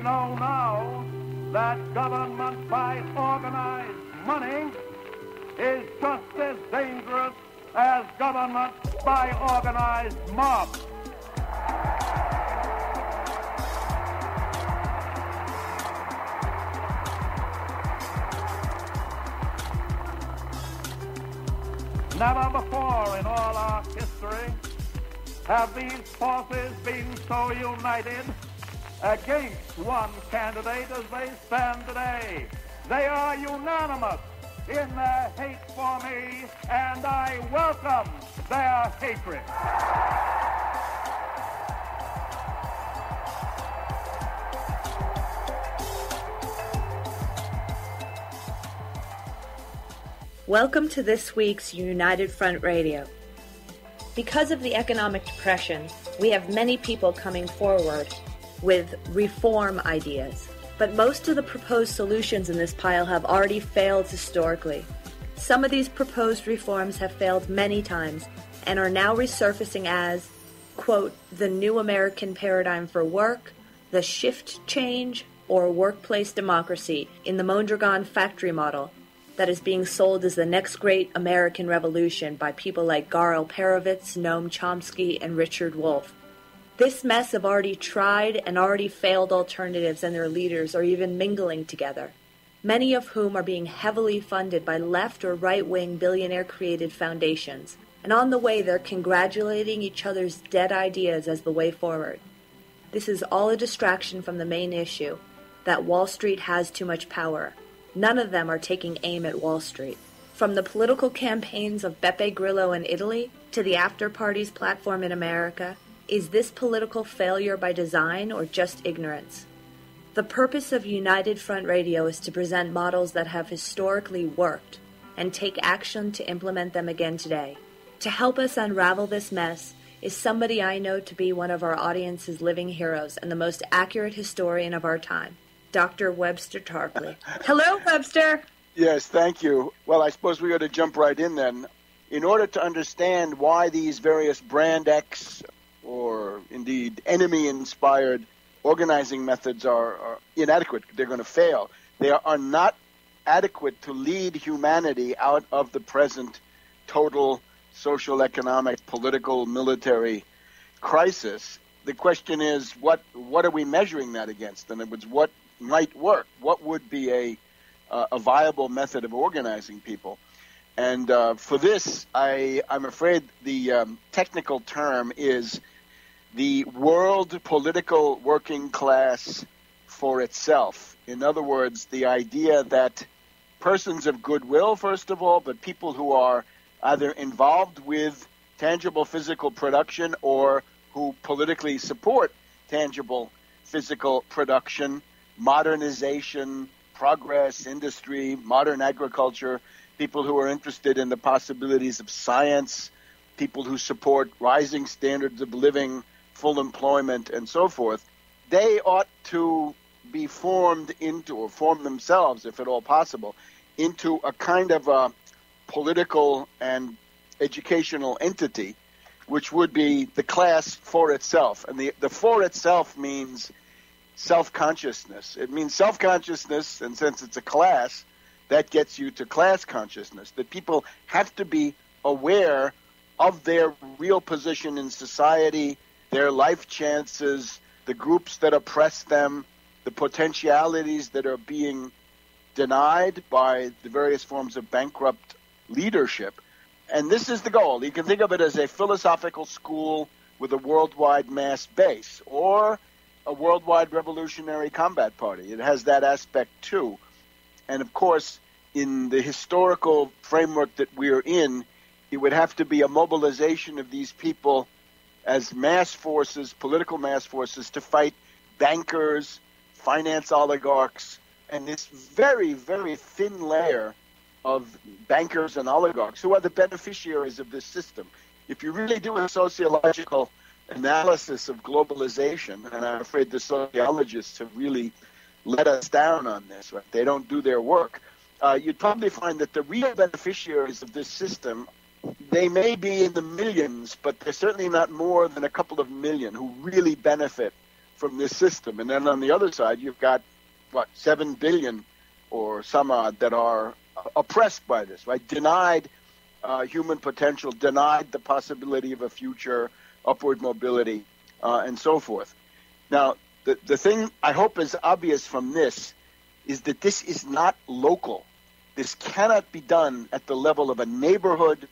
know now that government by organized money is just as dangerous as government by organized mobs. Never before in all our history have these forces been so united against one candidate as they stand today. They are unanimous in their hate for me, and I welcome their hatred. Welcome to this week's United Front Radio. Because of the economic depression, we have many people coming forward with reform ideas. But most of the proposed solutions in this pile have already failed historically. Some of these proposed reforms have failed many times and are now resurfacing as, quote, the new American paradigm for work, the shift change, or workplace democracy in the Mondragon factory model that is being sold as the next great American revolution by people like Garo Perovitz, Noam Chomsky, and Richard Wolff. This mess of already tried and already failed alternatives and their leaders are even mingling together, many of whom are being heavily funded by left or right-wing billionaire-created foundations, and on the way they're congratulating each other's dead ideas as the way forward. This is all a distraction from the main issue, that Wall Street has too much power. None of them are taking aim at Wall Street. From the political campaigns of Beppe Grillo in Italy to the After Party's platform in America, is this political failure by design or just ignorance? The purpose of United Front Radio is to present models that have historically worked and take action to implement them again today. To help us unravel this mess is somebody I know to be one of our audience's living heroes and the most accurate historian of our time, Dr. Webster Tarpley. Hello, Webster. Yes, thank you. Well, I suppose we ought to jump right in then. In order to understand why these various brand X or indeed enemy-inspired organizing methods are inadequate, they're going to fail. They are not adequate to lead humanity out of the present total social, economic, political, military crisis. The question is, what are we measuring that against? In other words, what might work? What would be a viable method of organizing people? And for this, I'm afraid the technical term is the world political working class for itself. In other words, the idea that persons of goodwill, first of all, but people who are either involved with tangible physical production or who politically support tangible physical production, modernization, progress, industry, modern agriculture, people who are interested in the possibilities of science, people who support rising standards of living, full employment, and so forth, they ought to be formed into, or form themselves, if at all possible, into a kind of a political and educational entity, which would be the class for itself. And the for itself means self-consciousness. It means self-consciousness, and since it's a class, that gets you to class consciousness, that people have to be aware of their real position in society, their life chances, the groups that oppress them, the potentialities that are being denied by the various forms of bankrupt leadership. And this is the goal. You can think of it as a philosophical school with a worldwide mass base, or a worldwide revolutionary combat party. It has that aspect too. And of course, in the historical framework that we're in, it would have to be a mobilization of these people as mass forces, political mass forces, to fight bankers, finance oligarchs, and this very, very thin layer of bankers and oligarchs who are the beneficiaries of this system. If you really do a sociological analysis of globalization, and I'm afraid the sociologists have really let us down on this, right? They don't do their work. You'd probably find that the real beneficiaries of this system, they may be in the millions, but they're certainly not more than a couple of million who really benefit from this system. And then on the other side, you've got, 7 billion or some odd that are oppressed by this, right? Denied human potential, denied the possibility of a future, upward mobility, and so forth. Now, the thing I hope is obvious from this is that this is not local. This cannot be done at the level of a neighborhood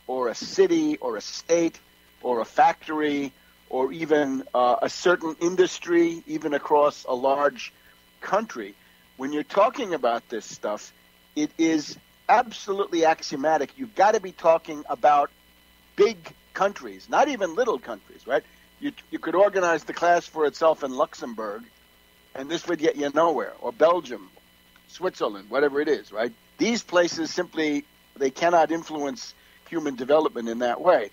or a city or a state or a factory or even a certain industry, even across a large country. When you're talking about this stuff, it is absolutely axiomatic. You've got to be talking about big countries, not even little countries, right? You could organize the class for itself in Luxembourg, and this would get you nowhere, or Belgium, Switzerland, whatever it is, right? These places simply, they cannot influence human development in that way.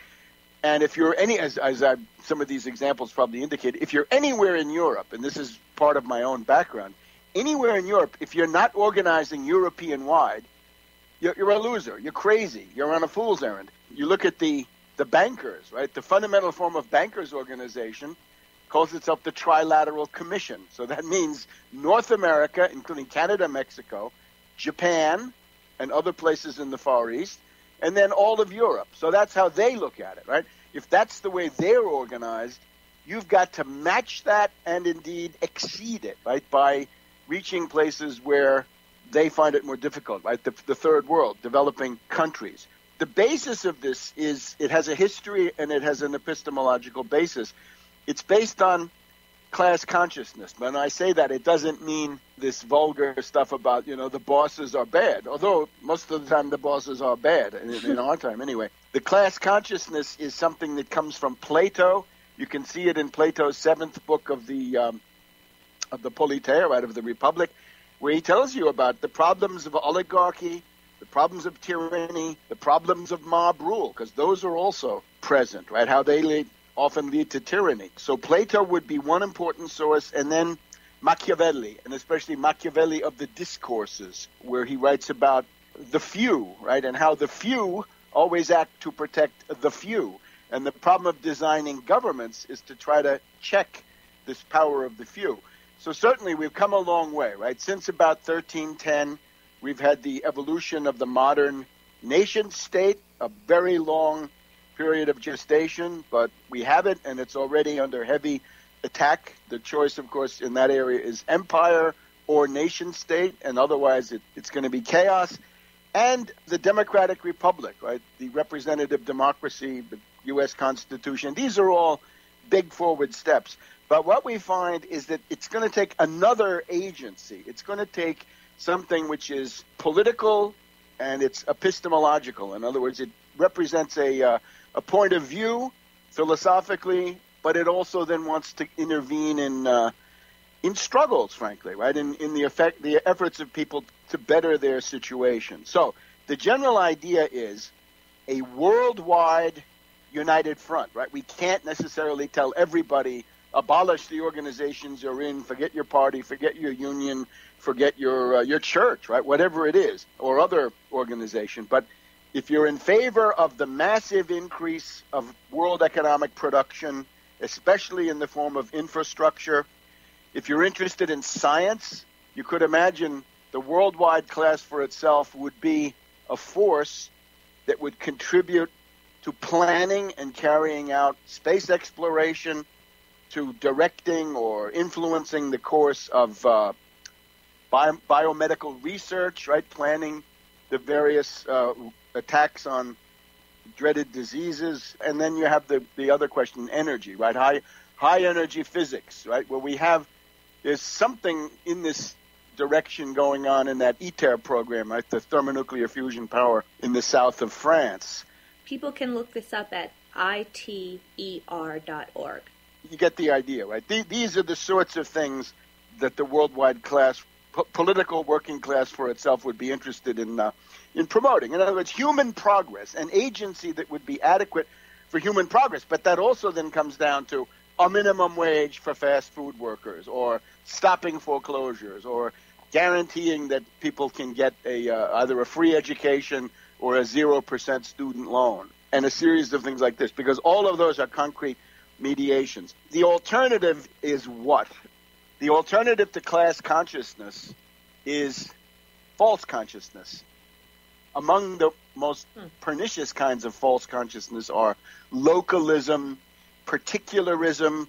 And if you're some of these examples probably indicate, if you're anywhere in Europe, and this is part of my own background, anywhere in Europe, if you're not organizing European-wide, you're a loser. You're crazy. You're on a fool's errand. You look at the bankers, right? The fundamental form of bankers organization calls itself the Trilateral Commission. So that means North America, including Canada, Mexico, Japan, and other places in the Far East, and then all of Europe. So that's how they look at it, right? If that's the way they're organized, you've got to match that and indeed exceed it, right, by reaching places where they find it more difficult, right? The third world, developing countries. The basis of this is it has a history and it has an epistemological basis. It's based on class consciousness. When I say that, it doesn't mean this vulgar stuff about, the bosses are bad, although most of the time the bosses are bad, in our time anyway. The class consciousness is something that comes from Plato. You can see it in Plato's 7th book of the Politeia, right, of the Republic, where he tells you about the problems of oligarchy, the problems of tyranny, the problems of mob rule, because those are also present, right, how they often lead to tyranny. So Plato would be one important source, and then Machiavelli, and especially Machiavelli of the Discourses, where he writes about the few, right, and how the few always act to protect the few. And the problem of designing governments is to try to check this power of the few. So certainly we've come a long way, right? Since about 1310, we've had the evolution of the modern nation state, a very long period of gestation, but we have it, and it's already under heavy attack. The choice, of course, in that area is empire or nation state, and otherwise it's going to be chaos. And the democratic republic, right? The representative democracy, the U.S. Constitution. These are all big forward steps. But what we find is that it's going to take another agency. It's going to take something which is political and it's epistemological. In other words, it represents a point of view philosophically, but it also then wants to intervene in struggles, frankly, right? In the efforts of people to better their situation. So the general idea is a worldwide united front, right? We can't necessarily tell everybody, abolish the organizations you're in, forget your party, forget your union, forget your church, right? Whatever it is, or other organization. But if you're in favor of the massive increase of world economic production, especially in the form of infrastructure, if you're interested in science, you could imagine the worldwide class for itself would be a force that would contribute to planning and carrying out space exploration, to directing or influencing the course of biomedical research, right? Planning the various attacks on dreaded diseases. And then you have the other question, energy, right? High energy physics, right? Where there's something in this direction going on in that ITER program, right? The thermonuclear fusion power in the south of France. People can look this up at iter.org. You get the idea, right? These are the sorts of things that the worldwide class, political working class for itself, would be interested in promoting. In other words, human progress, an agency that would be adequate for human progress. But that also then comes down to a minimum wage for fast food workers, or stopping foreclosures, or guaranteeing that people can get either a free education or a 0% student loan, and a series of things like this, because all of those are concrete mediations. The alternative is what? The alternative to class consciousness is false consciousness. Among the most pernicious kinds of false consciousness are localism, particularism,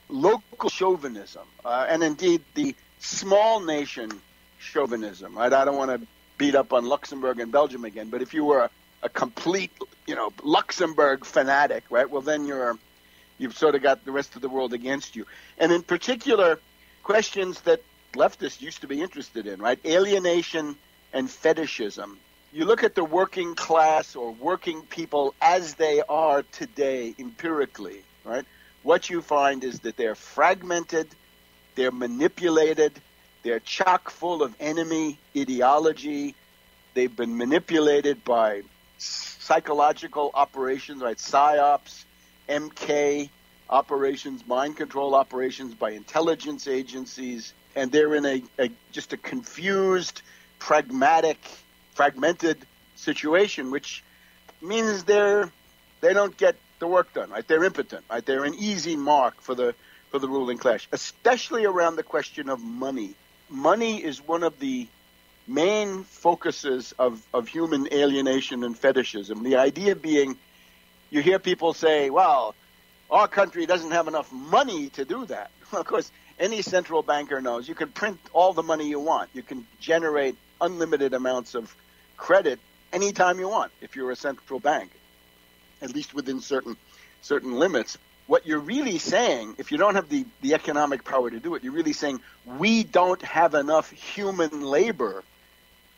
local chauvinism, and indeed the small nation chauvinism. Right? I don't want to beat up on Luxembourg and Belgium again, but if you were a complete, Luxembourg fanatic, right? Well, then you've sort of got the rest of the world against you. And in particular, questions that leftists used to be interested in, right? Alienation and fetishism. You look at the working class or working people as they are today empirically, right? What you find is that they're fragmented, they're manipulated, they're chock full of enemy ideology, they've been manipulated by psychological operations, right? PSYOPs, MK operations, mind control operations by intelligence agencies, and they're in just a confused, pragmatic, fragmented situation, which means they don't get the work done, right? They're impotent, right? They're an easy mark for the ruling class, especially around the question of money. Money is one of the main focuses of human alienation and fetishism. The idea being, you hear people say, well, our country doesn't have enough money to do that. Well, of course, any central banker knows you can print all the money you want. You can generate unlimited amounts of credit anytime you want if you're a central bank, at least within certain limits. What you're really saying, if you don't have the economic power to do it, you're really saying we don't have enough human labor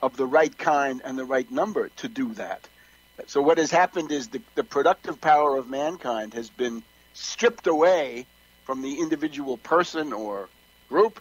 of the right kind and the right number to do that. So what has happened is the productive power of mankind has been stripped away from the individual person or group,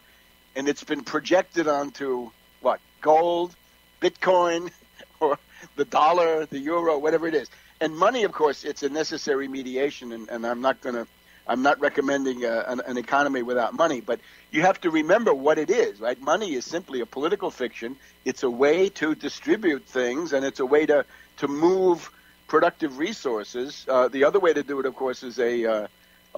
and it's been projected onto what? Gold, Bitcoin, or the dollar, the euro, whatever it is. And money, of course, it's a necessary mediation, and I'm not recommending an economy without money, but you have to remember what it is, right? Money is simply a political fiction. It's a way to distribute things, and it's a way to move productive resources. The other way to do it, of course, is a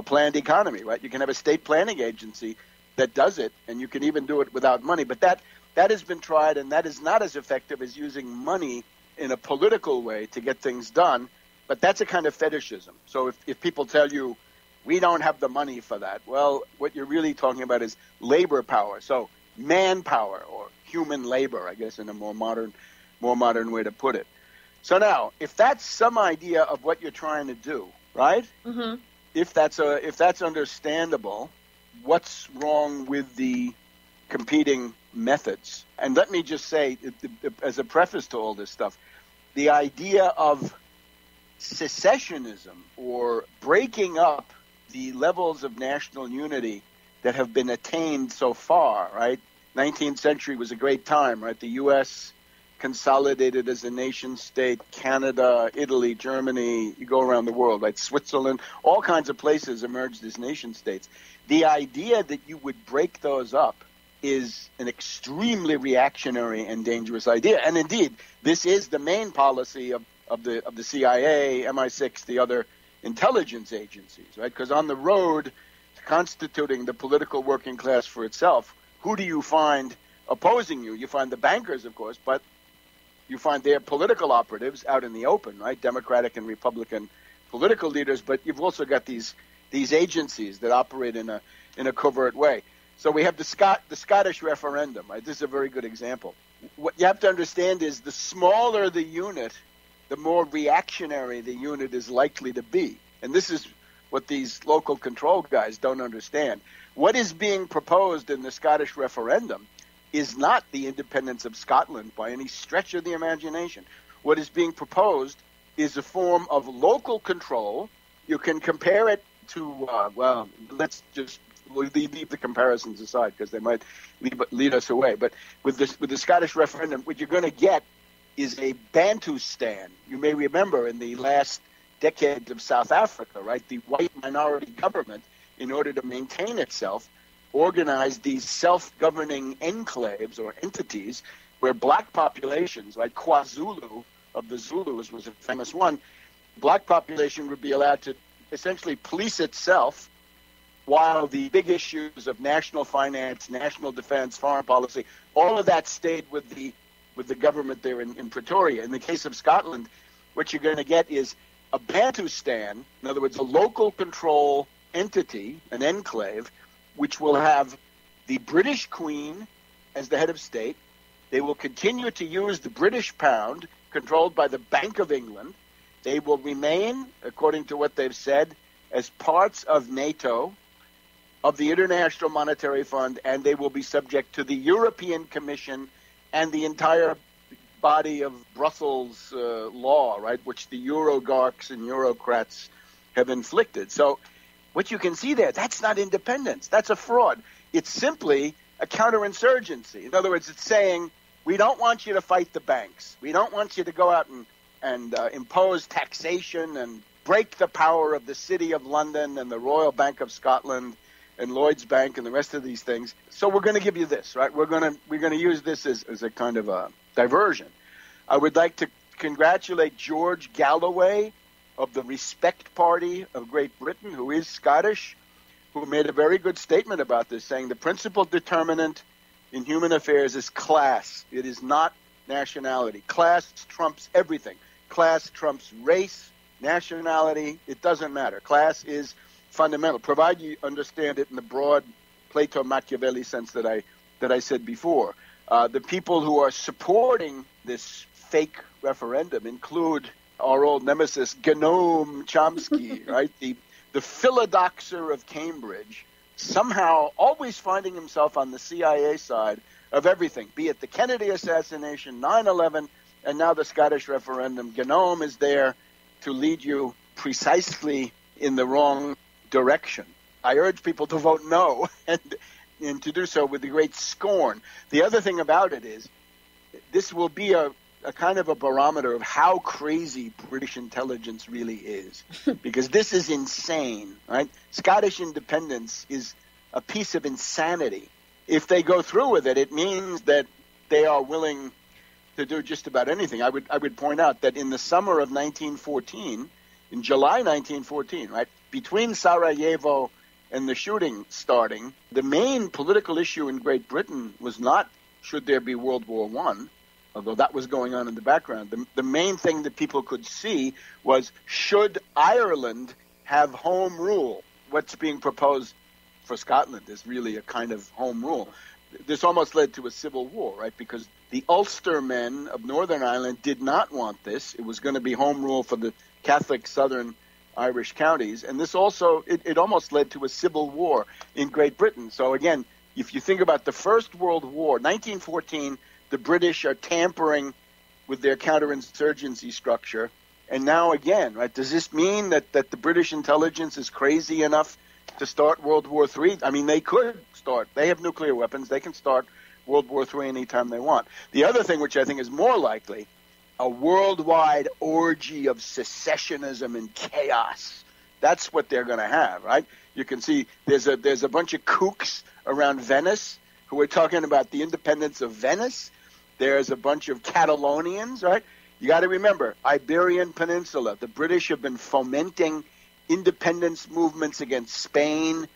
planned economy, right? You can have a state planning agency that does it, and you can even do it without money. But that has been tried, and that is not as effective as using money in a political way to get things done. But that's a kind of fetishism. So if people tell you, we don't have the money for that, well, what you're really talking about is labor power. So manpower, or human labor, I guess, in a more modern way to put it. So now, if that's some idea of what you're trying to do, right? Mm-hmm. If that's understandable, what's wrong with the competing methods? And let me just say, as a preface to all this stuff, the idea of secessionism, or breaking up the levels of national unity that have been attained so far, right? 19th century was a great time, right? The U.S. consolidated as a nation state, Canada, Italy, Germany, you go around the world, right? Switzerland, all kinds of places emerged as nation states. The idea that you would break those up is an extremely reactionary and dangerous idea. And indeed, this is the main policy of the CIA, MI6, the other intelligence agencies, right? Because on the road to constituting the political working class for itself, who do you find opposing you? You find the bankers, of course, but you find their political operatives out in the open, right? Democratic and Republican political leaders, but you've also got these agencies that operate in a covert way. So we have the Scottish referendum, right? This is a very good example. What you have to understand is the smaller the unit, the more reactionary the unit is likely to be. And this is what these local control guys don't understand. What is being proposed in the Scottish referendum is not the independence of Scotland by any stretch of the imagination. What is being proposed is a form of local control. You can compare it to, let's just leave the comparisons aside because they might lead us away. But with the Scottish referendum, what you're going to get is a Bantustan. You may remember in the last decades of South Africa, right, the white minority government, in order to maintain itself, organized these self-governing enclaves or entities where black populations, like KwaZulu of the Zulus was a famous one, black population would be allowed to essentially police itself, while the big issues of national finance, national defense, foreign policy, all of that stayed with the government there in Pretoria. In the case of Scotland, what you're going to get is a Bantustan, in other words, a local control entity, an enclave, which will have the British Queen as the head of state. They will continue to use the British pound, controlled by the Bank of England. They will remain, according to what they've said, as parts of NATO, of the International Monetary Fund, and they will be subject to the European Commission and the entire body of Brussels law, right, which the Eurogarchs and Eurocrats have inflicted. So what you can see there, that's not independence. That's a fraud. It's simply a counterinsurgency. In other words, it's saying, we don't want you to fight the banks. We don't want you to go out and impose taxation and break the power of the City of London and the Royal Bank of Scotland and Lloyd's Bank and the rest of these things. So we're going to give you this, right? We're going to use this as a kind of a diversion. I would like to congratulate George Galloway of the Respect Party of Great Britain, who is Scottish, who made a very good statement about this, saying the principal determinant in human affairs is class. It is not nationality. Class trumps everything. Class trumps race, nationality. It doesn't matter. Class is fundamental, provided you understand it in the broad Plato-Machiavelli sense that I said before. The people who are supporting this fake referendum include our old nemesis, Noam Chomsky, right? The philodoxer of Cambridge, somehow always finding himself on the CIA side of everything, be it the Kennedy assassination, 9/11, and now the Scottish referendum. Noam is there to lead you precisely in the wrong direction. I urge people to vote no and to do so with great scorn. The other thing about it is this will be a kind of a barometer of how crazy British intelligence really is, because this is insane, right? Scottish independence is a piece of insanity. If they go through with it, it means that they are willing to do just about anything. I would point out that in the summer of 1914, in July 1914, right, between Sarajevo and the shooting starting, the main political issue in Great Britain was not should there be World War I, although that was going on in the background. The main thing that people could see was, should Ireland have home rule? What's being proposed for Scotland is really a kind of home rule. This almost led to a civil war, right? Because the Ulster men of Northern Ireland did not want this. It was going to be home rule for the Catholic Southern Irish counties. And this also, it almost led to a civil war in Great Britain. So again, if you think about the First World War, 1914, the British are tampering with their counterinsurgency structure. And now again, right, does this mean that the British intelligence is crazy enough to start World War III? I mean, they could start. They have nuclear weapons. They can start World War III anytime they want. The other thing, which I think is more likely, a worldwide orgy of secessionism and chaos. That's what they're going to have, right? You can see there's a bunch of kooks around Venice who are talking about the independence of Venice. There's a bunch of Catalonians, right? You got to remember, Iberian Peninsula, the British have been fomenting independence movements against Spain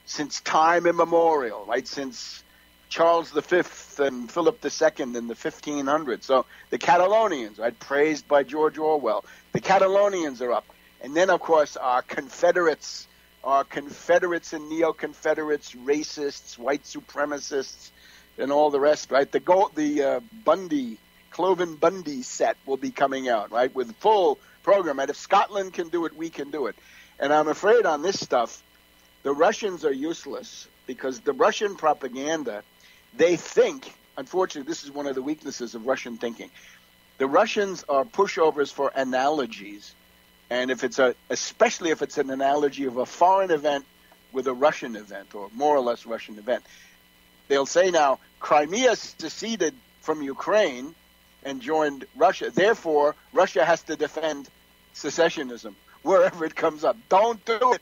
since time immemorial, right? Since Charles V and Philip II in the 1500s. So the Catalonians, right, praised by George Orwell, the Catalonians are up. And then, of course, our Confederates and neo-Confederates, racists, white supremacists, and all the rest, right? The Cloven Bundy set will be coming out, right, with full program. And if Scotland can do it, we can do it. And I'm afraid on this stuff, the Russians are useless, because the Russian propaganda, they think, unfortunately, this is one of the weaknesses of Russian thinking. The Russians are pushovers for analogies. And especially if it's an analogy of a foreign event with a Russian event, or more or less Russian event, they'll say now, Crimea seceded from Ukraine and joined Russia. Therefore, Russia has to defend secessionism wherever it comes up. Don't do it.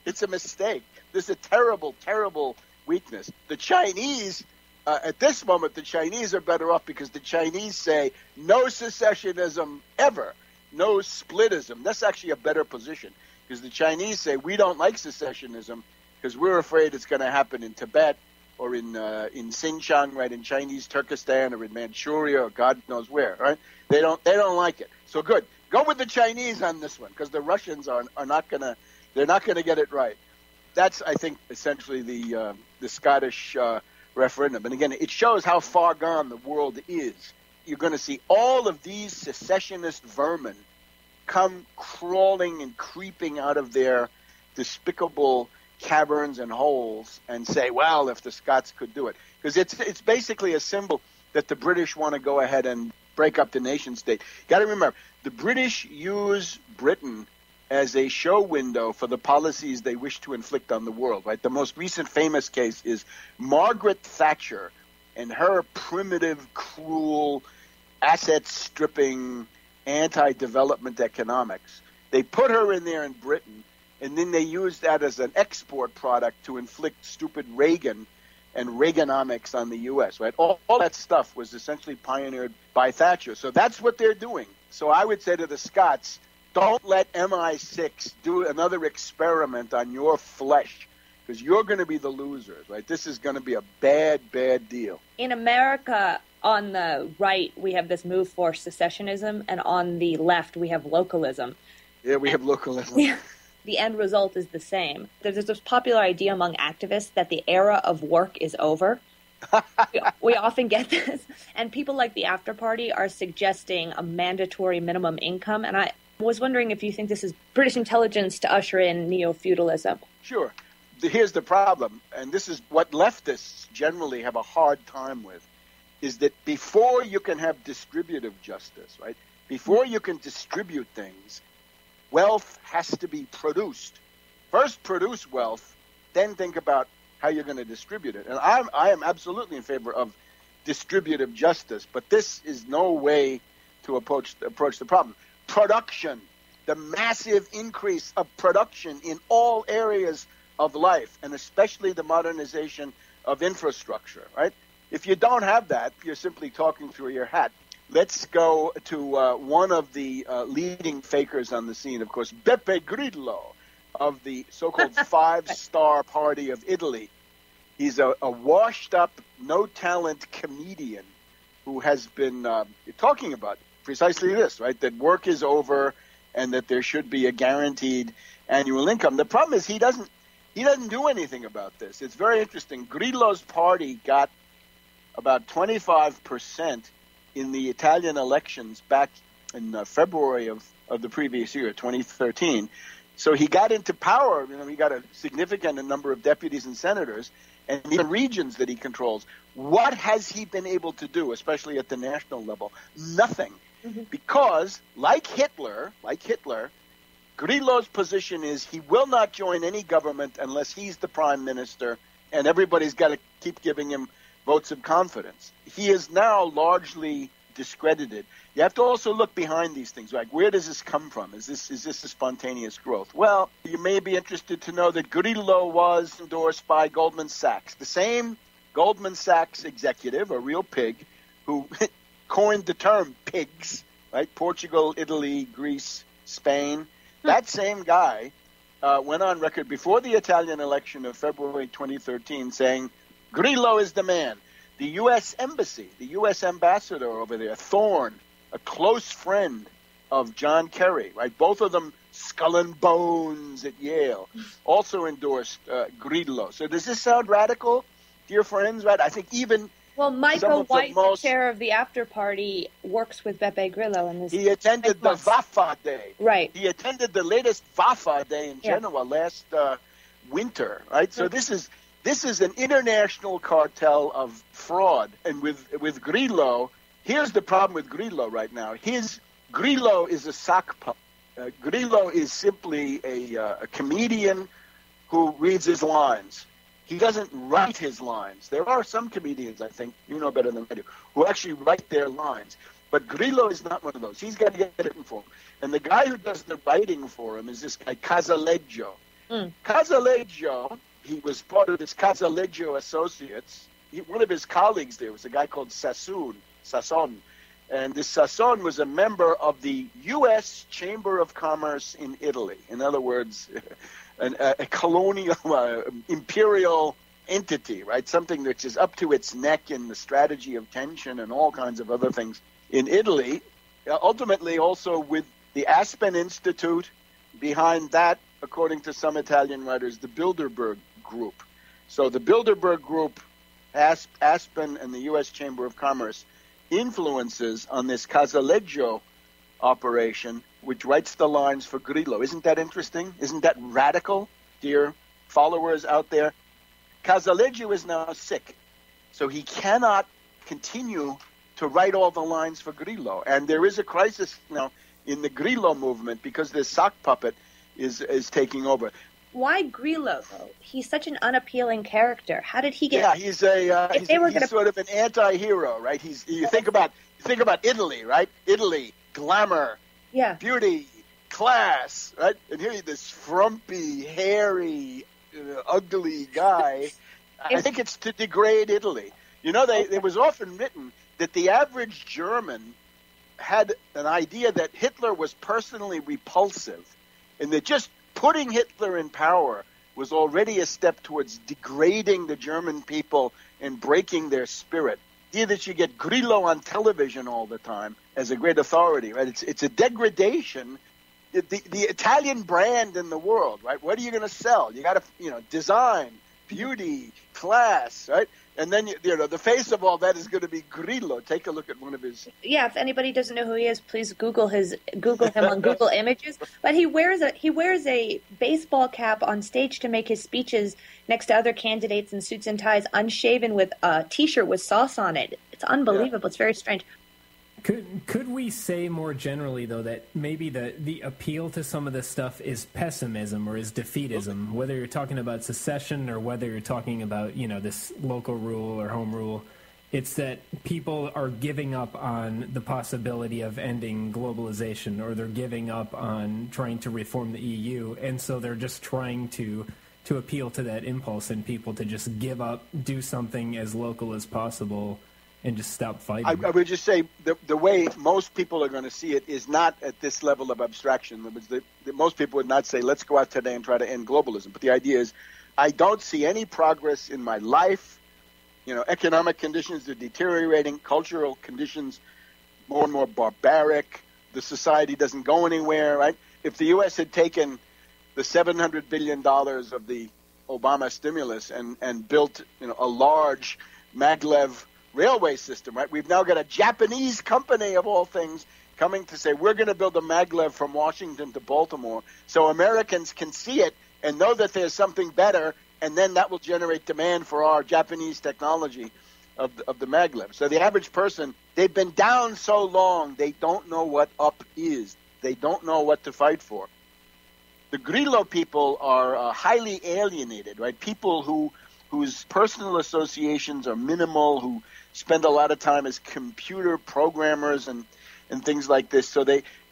It's a mistake. This is a terrible, terrible weakness. The Chinese, at this moment, the Chinese are better off, because the Chinese say no secessionism ever. No splitism. That's actually a better position. because the Chinese say we don't like secessionism because we're afraid it's going to happen in Tibet or in Xinjiang, right, in Chinese Turkestan or in Manchuria or God knows where, right? They don't like it. So good. Go with the Chinese on this one because the Russians are not going to, they're not going to get it right. That's, I think, essentially the Scottish referendum. And again, it shows how far gone the world is. You're going to see all of these secessionist vermin come crawling and creeping out of their despicable caverns and holes and say, well, if the Scots could do it. Because it's basically a symbol that the British want to go ahead and break up the nation state. Got to remember, the British use Britain as a show window for the policies they wish to inflict on the world, right? The most recent famous case is Margaret Thatcher and her primitive, cruel, asset-stripping, anti-development economics. They put her in there in Britain, and then they used that as an export product to inflict stupid Reagan and Reaganomics on the U.S., right? All that stuff was essentially pioneered by Thatcher. So that's what they're doing. So I would say to the Scots, don't let MI6 do another experiment on your flesh, because you're going to be the losers, right? This is going to be a bad, bad deal. In America, on the right, we have this move for secessionism, and on the left, we have localism. Yeah, we have localism. Yeah. The end result is the same. There's this popular idea among activists that the era of work is over. We often get this. And people like the After Party are suggesting a mandatory minimum income. And I was wondering if you think this is British intelligence to usher in neo-feudalism. Sure. Here's the problem, and this is what leftists generally have a hard time with, is that before you can have distributive justice, right, before you can distribute things, wealth has to be produced. First produce wealth, then think about how you're going to distribute it. And I am absolutely in favor of distributive justice, but this is no way to approach the problem. Production, the massive increase of production in all areas of life, and especially the modernization of infrastructure, right? If you don't have that, you're simply talking through your hat. Let's go to one of the leading fakers on the scene, of course, Beppe Grillo of the so-called Five-Star Party of Italy. He's a washed-up, no-talent comedian who has been talking about precisely this, right, that work is over and that there should be a guaranteed annual income. The problem is he doesn't do anything about this. It's very interesting. Grillo's party got about 25% in the Italian elections back in February of the previous year, 2013. So he got into power. He got a significant number of deputies and senators, and even regions that he controls. What has he been able to do, especially at the national level? Nothing. Mm-hmm. Because, like Hitler, Grillo's position is he will not join any government unless he's the prime minister, and everybody's got to keep giving him votes of confidence. He is now largely discredited. You have to also look behind these things. Like, where does this come from? Is this a spontaneous growth? Well, you may be interested to know that Grillo was endorsed by Goldman Sachs, the same Goldman Sachs executive, a real pig, who coined the term pigs, right? Portugal, Italy, Greece, Spain. That same guy went on record before the Italian election of February 2013 saying, Grillo is the man. The U.S. Embassy, the U.S. ambassador over there, Thorne, a close friend of John Kerry, right? Both of them skull and bones at Yale, also endorsed Grillo. So does this sound radical, dear friends? Right? I think even Michael White, the chair of the After Party, works with Beppe Grillo in this. He attended the Waffa Day. Right. He attended the latest Waffa Day in Genoa last winter. Right. So this is an international cartel of fraud. And with Grillo, here's the problem with Grillo right now. Grillo is a sock puppet. Grillo is simply a comedian who reads his lines. He doesn't write his lines. There are some comedians, I think, you know better than I do, who actually write their lines. But Grillo is not one of those. He's got to get it written for him. And the guy who does the writing for him is this guy, Casaleggio. Casaleggio, he was part of this Casaleggio Associates. One of his colleagues there was a guy called Sasson. And this Sasson was a member of the U.S. Chamber of Commerce in Italy. In other words, a colonial, imperial entity, right? Something which is up to its neck in the strategy of tension and all kinds of other things in Italy. Ultimately, also with the Aspen Institute behind that, according to some Italian writers, the Bilderberg Group. So the Bilderberg Group, Aspen, and the U.S. Chamber of Commerce influences on this Casaleggio operation, which writes the lines for Grillo. Isn't that interesting? Isn't that radical, dear followers out there? Casaleggio is now sick, so he cannot continue to write all the lines for Grillo. And there is a crisis now in the Grillo movement because this sock puppet is taking over. Why Grillo, though? He's such an unappealing character. How did he get? Yeah, he's sort of an anti-hero, right? You think about Italy, right? Italy, glamour, beauty, class, right? And here this frumpy, hairy, ugly guy. I think it's to degrade Italy. You know, it was often written that the average German had an idea that Hitler was personally repulsive, and that just putting Hitler in power was already a step towards degrading the German people and breaking their spirit. The idea that you get Grillo on television all the time as a great authority, right? It's a degradation. The Italian brand in the world, right? What are you going to sell? You got to, design, beauty, class, right? And then, the face of all that is going to be Grillo. Take a look at one of his... Yeah, if anybody doesn't know who he is, please Google him on Google Images. But he wears a baseball cap on stage to make his speeches next to other candidates in suits and ties, unshaven with a T-shirt with sauce on it. It's unbelievable. Yeah. It's very strange. Could we say more generally, though, that maybe the appeal to some of this stuff is pessimism or is defeatism, whether you're talking about secession or whether you're talking about, this local rule or home rule? It's that people are giving up on the possibility of ending globalization, or they're giving up on trying to reform the EU, and so they're just trying to appeal to that impulse in people to just give up, do something as local as possible, and just stop fighting. I would just say the way most people are going to see it is not at this level of abstraction. Most people would not say, let's go out today and try to end globalism. But the idea is, I don't see any progress in my life. Economic conditions are deteriorating, cultural conditions more and more barbaric. The society doesn't go anywhere, right? If the U.S. had taken the $700 billion of the Obama stimulus and built a large maglev railway system, right? We've now got a Japanese company, of all things, coming to say, we're going to build a maglev from Washington to Baltimore so Americans can see it and know that there's something better, and then that will generate demand for our Japanese technology of the maglev. So the average person, they've been down so long, they don't know what up is. They don't know what to fight for. The Grillo people are highly alienated, right? People whose personal associations are minimal, who spend a lot of time as computer programmers and things like this.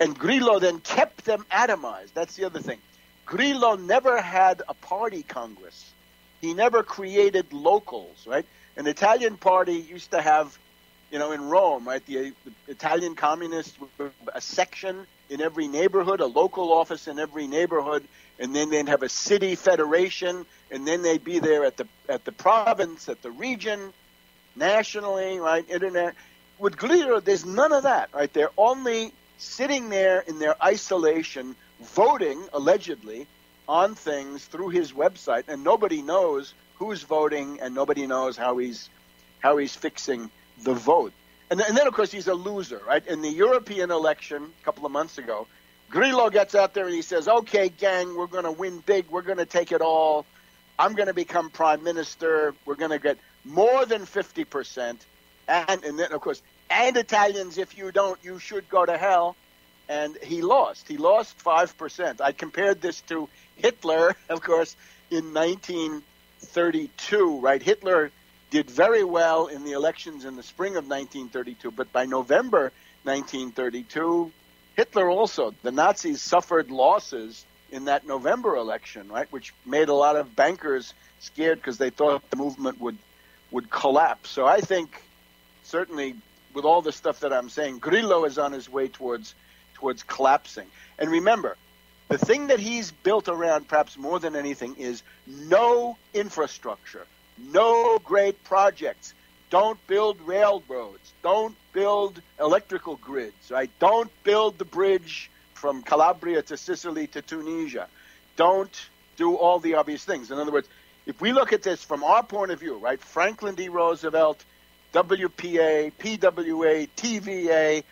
And Grillo then kept them atomized. That's the other thing. Grillo never had a party congress. He never created locals, right? An Italian party used to have, in Rome, right? The Italian communists were a section in every neighborhood, a local office in every neighborhood, and then they'd have a city federation, and then they'd be there at the province, at the region, nationally, right? Internet. With Grillo, there's none of that, right? They're only sitting there in their isolation, voting, allegedly, on things through his website, and nobody knows who's voting, and nobody knows how he's fixing the vote. And then, of course, he's a loser, right? In the European election a couple of months ago, Grillo gets out there and he says, okay, gang, we're going to win big. We're going to take it all. I'm going to become prime minister. We're going to get more than 50%. And then, of course, and Italians, if you don't, you should go to hell. And he lost. He lost 5%. I compared this to Hitler, of course, in 1932, right? Hitler did very well in the elections in the spring of 1932, but by November 1932, Hitler also, the Nazis suffered losses in that November election, right, which made a lot of bankers scared because they thought the movement would collapse. So I think certainly with all the stuff that I'm saying, Grillo is on his way towards collapsing. And remember, the thing that he's built around perhaps more than anything is no infrastructure, no great projects. Don't build railroads. Don't build electrical grids, right? Don't build the bridge from Calabria to Sicily to Tunisia. Don't do all the obvious things. In other words, if we look at this from our point of view, right, Franklin D. Roosevelt, WPA, PWA, TVA,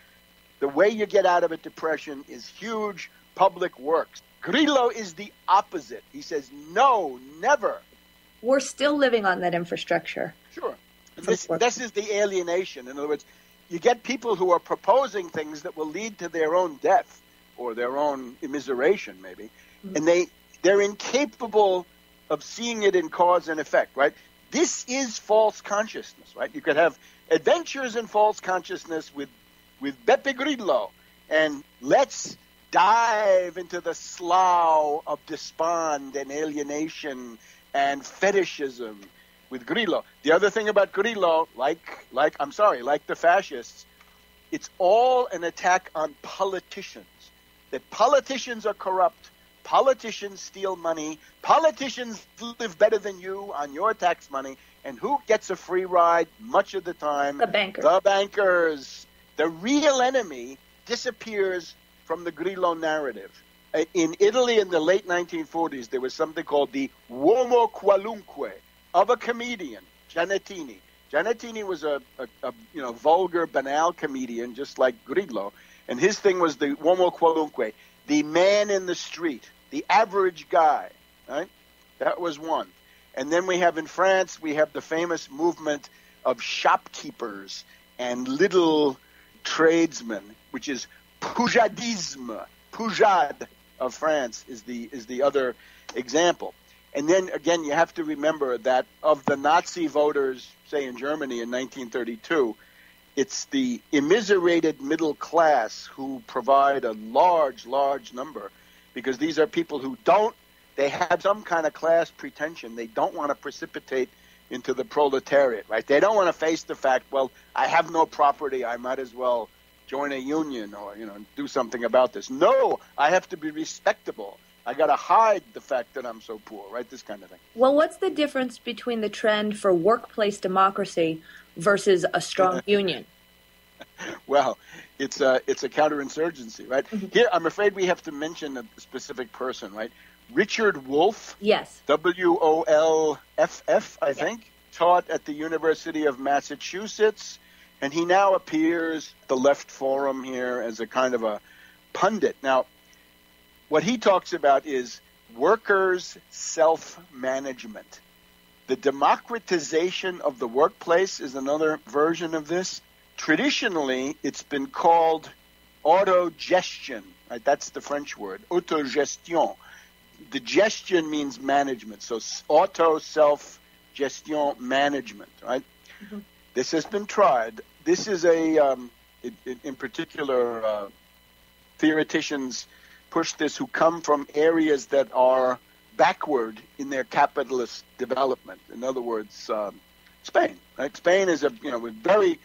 the way you get out of a depression is huge public works. Grillo is the opposite. He says, no, never. We're still living on that infrastructure. Sure. This is the alienation. In other words, you get people who are proposing things that will lead to their own death or their own immiseration, maybe, and they're incapable of seeing it in cause and effect, right? This is false consciousness, right? You could have adventures in false consciousness with Beppe Grillo, and let's dive into the slough of despond and alienation and fetishism with Grillo. The other thing about Grillo, like the fascists, it's all an attack on politicians. That politicians are corrupt, politicians steal money, politicians live better than you on your tax money, and who gets a free ride much of the time? The bankers. The bankers. The real enemy disappears from the Grillo narrative. In Italy in the late 1940s, there was something called the uomo qualunque of a comedian, Giannettini. Giannettini was a vulgar, banal comedian, just like Grillo, and his thing was the uomo qualunque, the man in the street, the average guy, right? That was one. And then we have in France, we have the famous movement of shopkeepers and little tradesmen, which is Poujadisme. Poujade of France is the other example. And then, again, you have to remember that of the Nazi voters, say in Germany in 1932, it's the immiserated middle class who provide a large, large number, because these are people who they have some kind of class pretension. They don't want to precipitate into the proletariat, right? They don't want to face the fact, well, I have no property, I might as well join a union or, do something about this. No, I have to be respectable. I got to hide the fact that I'm so poor, right? This kind of thing. Well, what's the difference between the trend for workplace democracy versus a strong union? Well, it's a counterinsurgency, right? Mm-hmm. Here, I'm afraid we have to mention a specific person, right? Richard Wolff. Yes. WOLFF, I think, taught at the University of Massachusetts, and he now appears at the Left Forum here as a kind of a pundit. Now, what he talks about is workers' self-management. The democratization of the workplace is another version of this. Traditionally, it's been called autogestion. Right? That's the French word, autogestion. The gestion means management, so self-gestion management, right? Mm-hmm. This has been tried. This is in particular, theoreticians push this who come from areas that are backward in their capitalist development. In other words, Spain. Right? Spain is a very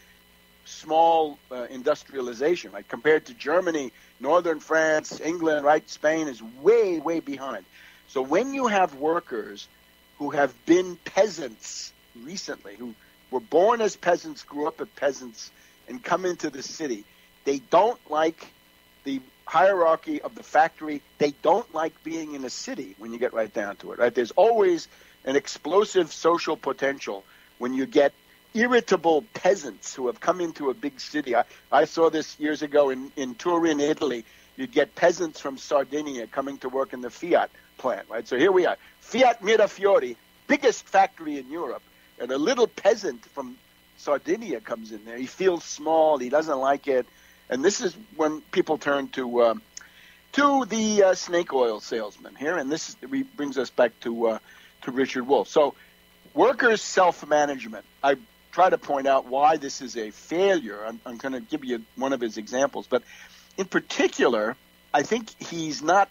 small industrialization, right? Compared to Germany, northern France, England, right? Spain is way, way behind. So when you have workers who have been peasants recently, who were born as peasants, grew up as peasants, and come into the city, they don't like the hierarchy of the factory. They don't like being in a city when you get right down to it, right? There's always an explosive social potential when you get irritable peasants who have come into a big city. I saw this years ago in Turin, Italy. You'd get peasants from Sardinia coming to work in the Fiat plant, right? So here we are. Fiat Mirafiori, biggest factory in Europe, and a little peasant from Sardinia comes in there. He feels small. He doesn't like it. And this is when people turn to the snake oil salesman here, and this brings us back to Richard Wolff. So workers' self-management. I try to point out why this is a failure. I'm going to give you one of his examples. But in particular, I think he's not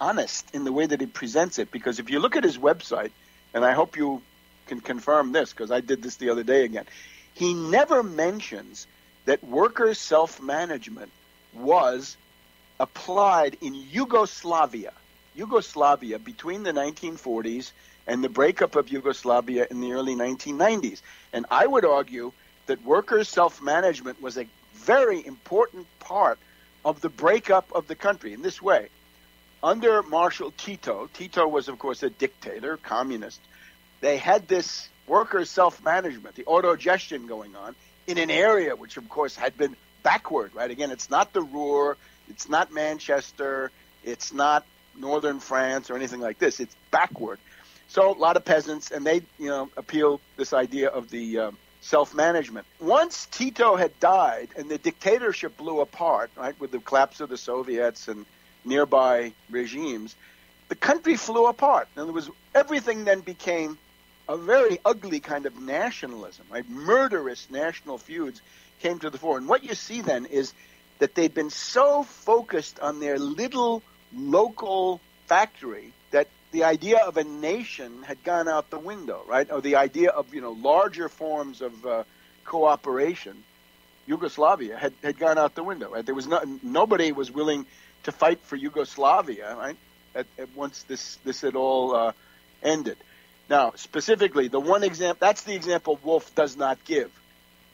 honest in the way that he presents it, because if you look at his website, and I hope you can confirm this because I did this the other day again, he never mentions that workers' self-management was applied in Yugoslavia between the 1940s and the breakup of Yugoslavia in the early 1990s. And I would argue that workers' self-management was a very important part of the breakup of the country in this way. Under Marshal Tito was, of course, a dictator, communist. They had this workers' self-management, the autogestion going on in an area which, of course, had been backward, right? Again, it's not the Ruhr, it's not Manchester, it's not northern France or anything like this. It's backward. So a lot of peasants, and they, appeal this idea of the self-management. Once Tito had died and the dictatorship blew apart, right, with the collapse of the Soviets and nearby regimes, the country flew apart. In other words, everything then became a very ugly kind of nationalism, right? Murderous national feuds came to the fore. And what you see then is that they'd been so focused on their little local factory that the idea of a nation had gone out the window, right? Or the idea of, larger forms of cooperation, Yugoslavia had gone out the window, right? There was nobody was willing to fight for Yugoslavia, right? Once this had all ended. Now, specifically, the one example, that's the example Wolf does not give.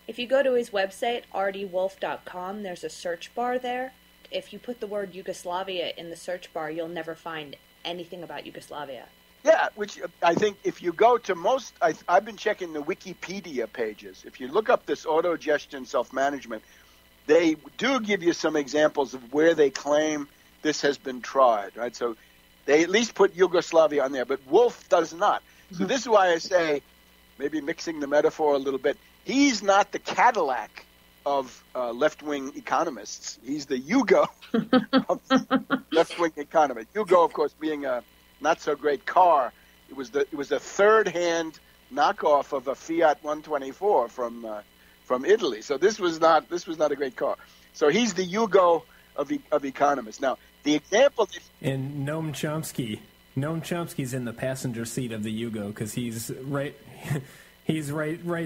If you go to his website, rdwolf.com, there's a search bar there. If you put the word Yugoslavia in the search bar, you'll never find anything about Yugoslavia. Yeah, which I think if you go to I've been checking the Wikipedia pages. If you look up this autogestion self-management, they do give you some examples of where they claim this has been tried, right? So they at least put Yugoslavia on there, but Wolf does not. So this is why I say, maybe mixing the metaphor a little bit, he's not the Cadillac of left-wing economists. He's the Yugo of left-wing economists. Yugo, of course, being a not-so-great car. It was a third-hand knockoff of a Fiat 124 from Italy. So this was not a great car. So he's the Yugo of economists. Now, the example is... And Noam Chomsky's in the passenger seat of the Yugo because he's right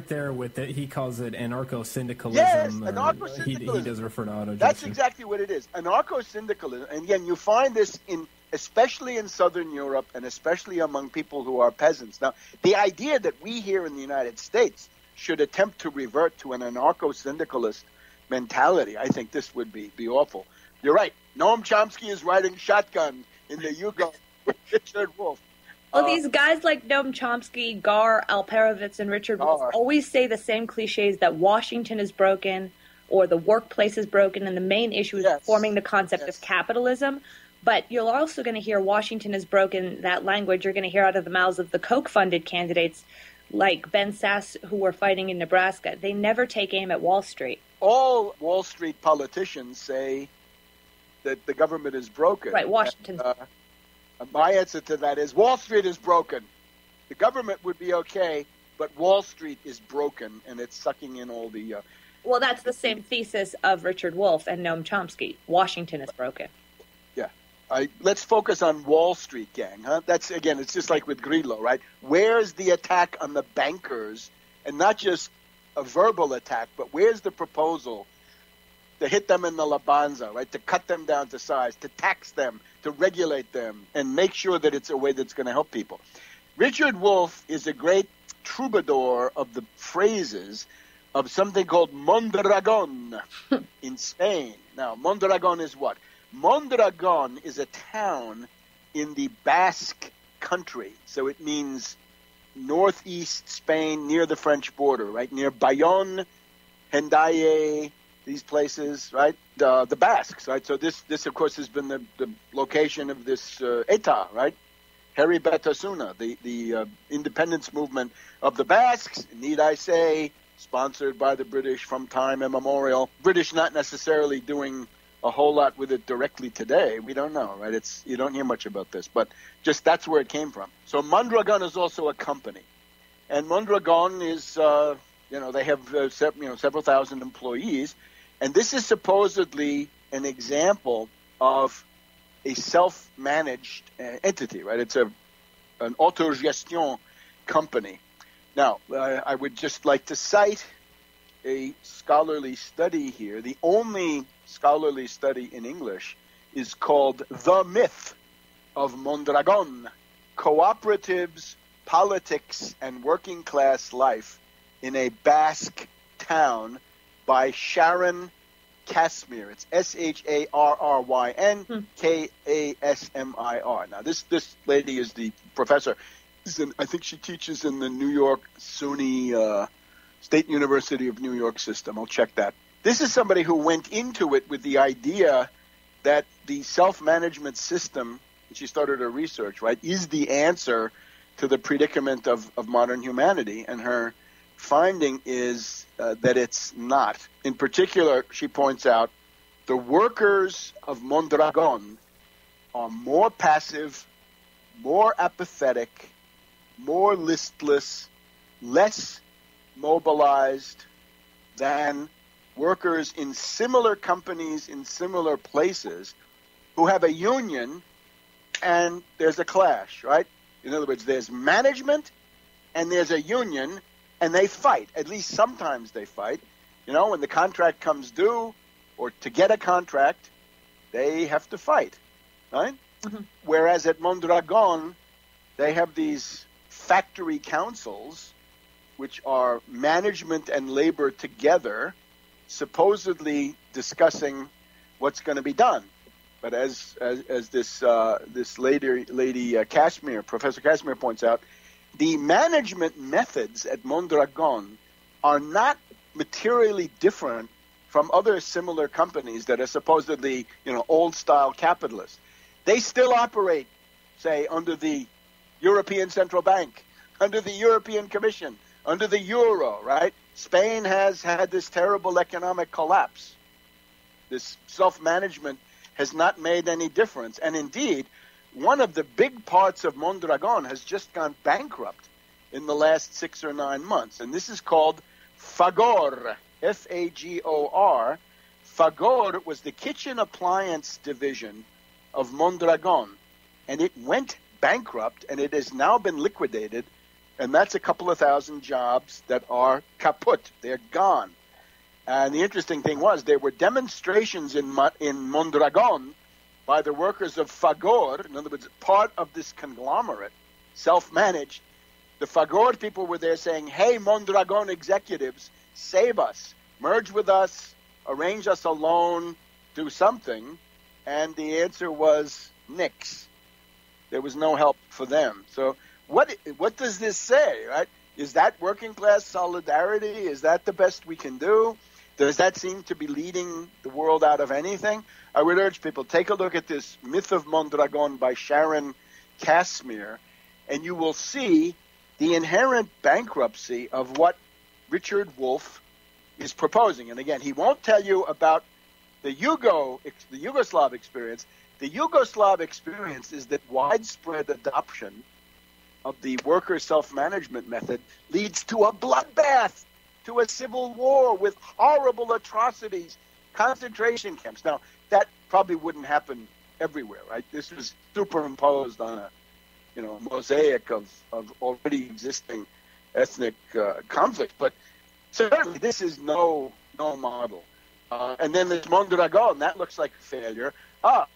there with it. He calls it anarcho-syndicalism. Yes, anarcho-syndicalism. He does refer to autogestion. That's exactly what it is. Anarcho-syndicalism. And again, you find this especially in Southern Europe and especially among people who are peasants. Now, the idea that we here in the United States should attempt to revert to an anarcho-syndicalist mentality, I think this would be awful. You're right. Noam Chomsky is riding shotgun in the Yugo with Richard Wolf. Well, these guys like Noam Chomsky, Gar, Alperovitz, and Richard Wolff always say the same cliches that Washington is broken or the workplace is broken, and the main issue is forming the concept of capitalism. But you're also going to hear Washington is broken, that language you're going to hear out of the mouths of the Koch-funded candidates like Ben Sass, who were fighting in Nebraska. They never take aim at Wall Street. All Wall Street politicians say that the government is broken. Right, Washington. My answer to that is Wall Street is broken. The government would be okay, but Wall Street is broken, and it's sucking in all the... Well, that's the same thesis of Richard Wolff and Noam Chomsky. Washington is broken. Yeah. Let's focus on Wall Street, gang. Huh? That's, again, it's just like with Grillo, right? Where's the attack on the bankers, and not just a verbal attack, but where's the proposal to hit them in the labanza, right? To cut them down to size, to tax them, to regulate them, and make sure that it's a way that's going to help people. Richard Wolff is a great troubadour of the phrases of something called Mondragon in Spain. Now, Mondragon is what? Mondragon is a town in the Basque country. So it means northeast Spain near the French border, right? Near Bayonne, Hendaye, these places, right? The Basques, right? So this of course, has been the location of this ETA, right? Harry Batasuna, the independence movement of the Basques, need I say, sponsored by the British from time immemorial. British not necessarily doing a whole lot with it directly today. We don't know, right? You don't hear much about this, but just that's where it came from. So Mondragon is also a company. And Mondragon is, they have several thousand employees. And this is supposedly an example of a self-managed entity, right? It's an autogestion company. Now, I would just like to cite a scholarly study here. The only scholarly study in English is called The Myth of Mondragon, Cooperatives, Politics, and Working Class Life in a Basque Town by Sharon Kasmir. It's SharrynKasmir. Now, this lady is the professor. I think she teaches in the New York SUNY State University of New York system. I'll check that. This is somebody who went into it with the idea that the self-management system, and she started her research, right, is the answer to the predicament of modern humanity. And her finding is that it's not. In particular, she points out the workers of Mondragon are more passive, more apathetic, more listless, less mobilized than workers in similar companies in similar places who have a union and there's a clash, right? In other words, there's management and there's a union and they fight. At least sometimes they fight. You know, when the contract comes due or to get a contract, they have to fight, right? Mm-hmm. Whereas at Mondragon, they have these factory councils, which are management and labor together, supposedly discussing what's going to be done. But as this lady Kasmir, Professor Kasmir points out, the management methods at Mondragon are not materially different from other similar companies that are supposedly, old-style capitalists. They still operate, say, under the European Central Bank, under the European Commission, under the euro, right? Spain has had this terrible economic collapse. This self-management has not made any difference. And indeed, one of the big parts of Mondragon has just gone bankrupt in the last 6 or 9 months. And this is called Fagor, Fagor. Fagor was the kitchen appliance division of Mondragon. And it went bankrupt, and it has now been liquidated. And that's a couple of thousand jobs that are kaput. They're gone. And the interesting thing was there were demonstrations in Mondragon by the workers of Fagor, in other words, part of this conglomerate, self-managed. The Fagor people were there saying, hey, Mondragon executives, save us, merge with us, arrange us a loan, do something. And the answer was nix. There was no help for them. So what does this say, right? Is that working class solidarity? Is that the best we can do? Does that seem to be leading the world out of anything? I would urge people, take a look at this Myth of Mondragon by Sharon Kasmir, and you will see the inherent bankruptcy of what Richard Wolff is proposing. And again, he won't tell you about the Yugoslav experience. The Yugoslav experience is that widespread adoption of the worker self-management method leads to a bloodbath, to a civil war with horrible atrocities, concentration camps. Now, that probably wouldn't happen everywhere, right? This was superimposed on a, mosaic of already existing ethnic conflict. But certainly this is no model. And then there's Mondragon. That looks like a failure. I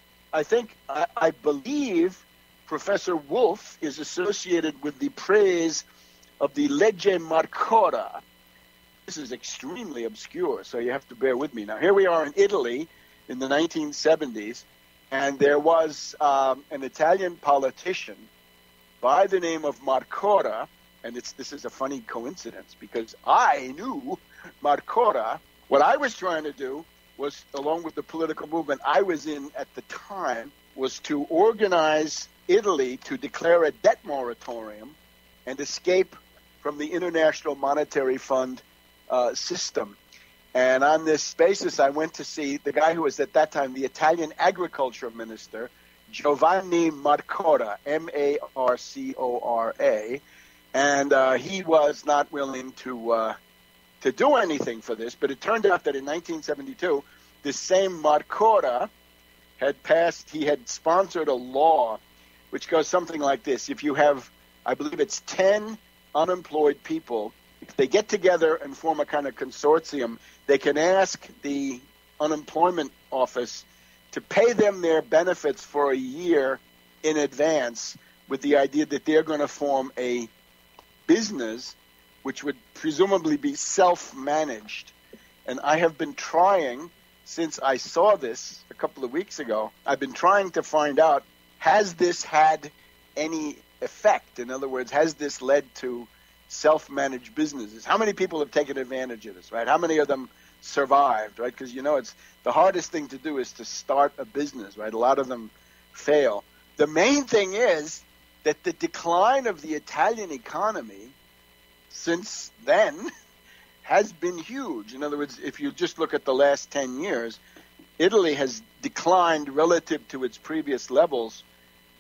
believe Professor Wolff is associated with the praise of the Legge Marcora. This is extremely obscure, so you have to bear with me. Now, here we are in Italy in the 1970s, and there was an Italian politician by the name of Marcora, and this is a funny coincidence because I knew Marcora. What I was trying to do was, along with the political movement I was in at the time, was to organize Italy to declare a debt moratorium and escape from the International Monetary Fund system. And on this basis, I went to see the guy who was at that time the Italian agriculture minister, Giovanni Marcora, Marcora, and he was not willing to do anything for this. But it turned out that in 1972, this same Marcora he had sponsored a law which goes something like this. If you have, I believe it's 10 unemployed people if they get together and form a kind of consortium, they can ask the unemployment office to pay them their benefits for a year in advance, with the idea that they're going to form a business which would presumably be self-managed. And I have been trying, since I saw this a couple of weeks ago, I've been trying to find out, has this had any effect? In other words, has this led to self-managed businesses? How many people have taken advantage of this, right? How many of them survived, right? Because, it's the hardest thing to do is to start a business, right? A lot of them fail. The main thing is that the decline of the Italian economy since then has been huge. In other words, if you just look at the last 10 years, Italy has declined relative to its previous levels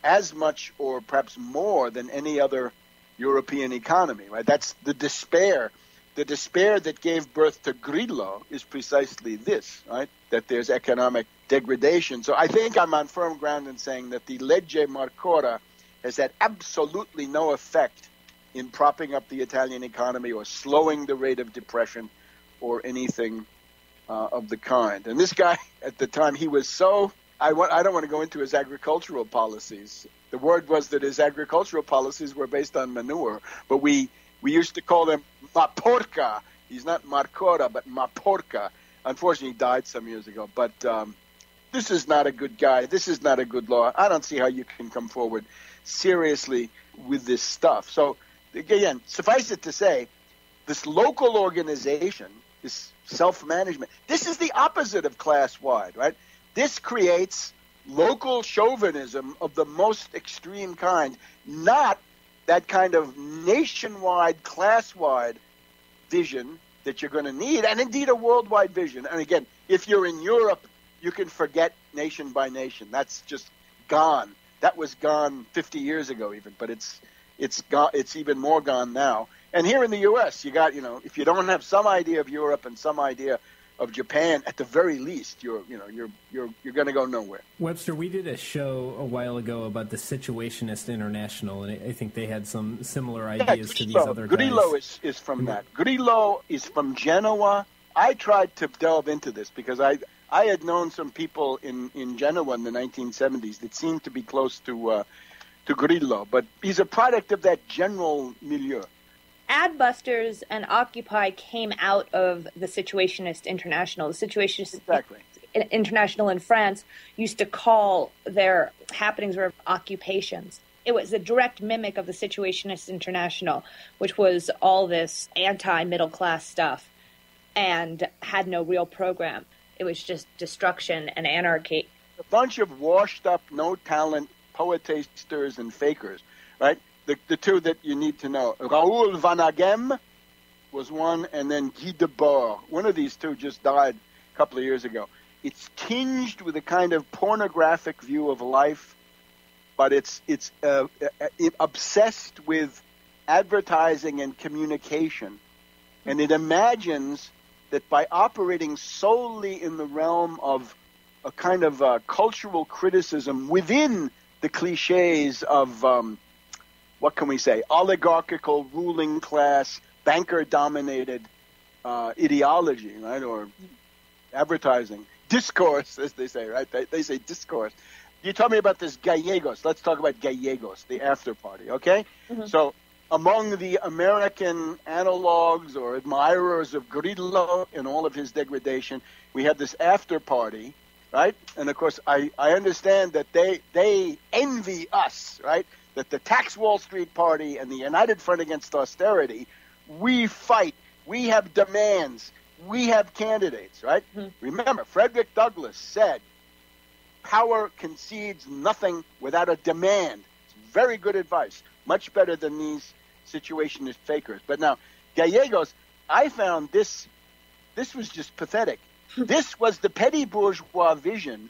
as much or perhaps more than any other European economy, right? That's the despair. The despair that gave birth to Grillo is precisely this, right? That there's economic degradation. So I think I'm on firm ground in saying that the Legge Marcora has had absolutely no effect in propping up the Italian economy or slowing the rate of depression or anything of the kind. And this guy, at the time, he was so... I don't want to go into his agricultural policies. The word was that his agricultural policies were based on manure, but we used to call him Maporca. He's not Marcora, but Maporca. Unfortunately, he died some years ago. But this is not a good guy. This is not a good law. I don't see how you can come forward seriously with this stuff. So, again, suffice it to say, this local organization, this self-management, this is the opposite of class-wide, right? This creates local chauvinism of the most extreme kind, not that kind of nationwide, class-wide vision that you're going to need, and indeed a worldwide vision. And again, if you're in Europe, you can forget nation by nation. That's just gone. That was gone 50 years ago even, but it's even more gone now. And here in the U.S., you got, if you don't have some idea of Europe and some idea of Japan, at the very least, you're going to go nowhere. Webster, we did a show a while ago about the Situationist International, and I think they had some similar ideas to these other guys. Grillo is from that. Grillo is from Genoa. I tried to delve into this because I had known some people in Genoa in the 1970s that seemed to be close to Grillo, but he's a product of that general milieu. Adbusters and Occupy came out of the Situationist International. The Situationist International in France used to call their happenings or occupations. It was a direct mimic of the Situationist International, which was all this anti-middle class stuff and had no real program. It was just destruction and anarchy. A bunch of washed-up, no-talent poetasters and fakers, right? The two that you need to know. Raoul Van Agem was one, and then Guy Debord. One of these two just died a couple of years ago. It's tinged with a kind of pornographic view of life, but it's obsessed with advertising and communication. And it imagines that by operating solely in the realm of a kind of cultural criticism within the cliches of... what can we say, oligarchical, ruling class, banker-dominated ideology, right, or advertising, discourse, as they say, right? They say discourse. You told me about this Gallegos. Let's talk about Gallegos, the after party, okay? Mm-hmm. So among the American analogs or admirers of Grillo and all of his degradation, we had this after party, right? And, of course, I understand that they envy us, right? That the Tax Wall Street Party and the United Front Against Austerity, we fight, we have demands, we have candidates, right? Mm-hmm. Remember, Frederick Douglass said, power concedes nothing without a demand. It's very good advice, much better than these situationist fakers. But now, Gallegos, I found this was just pathetic. This was the petty bourgeois vision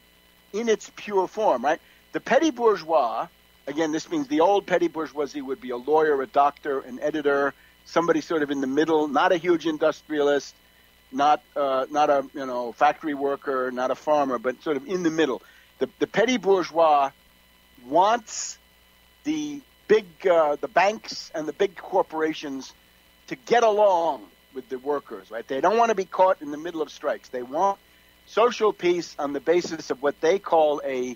in its pure form, right? The petty bourgeois... Again, this means the old petty bourgeoisie would be a lawyer, a doctor, an editor, somebody sort of in the middle, not a huge industrialist, not a factory worker, not a farmer, but sort of in the middle. The petty bourgeois wants the banks and the big corporations to get along with the workers, right? They don't want to be caught in the middle of strikes. They want social peace on the basis of what they call a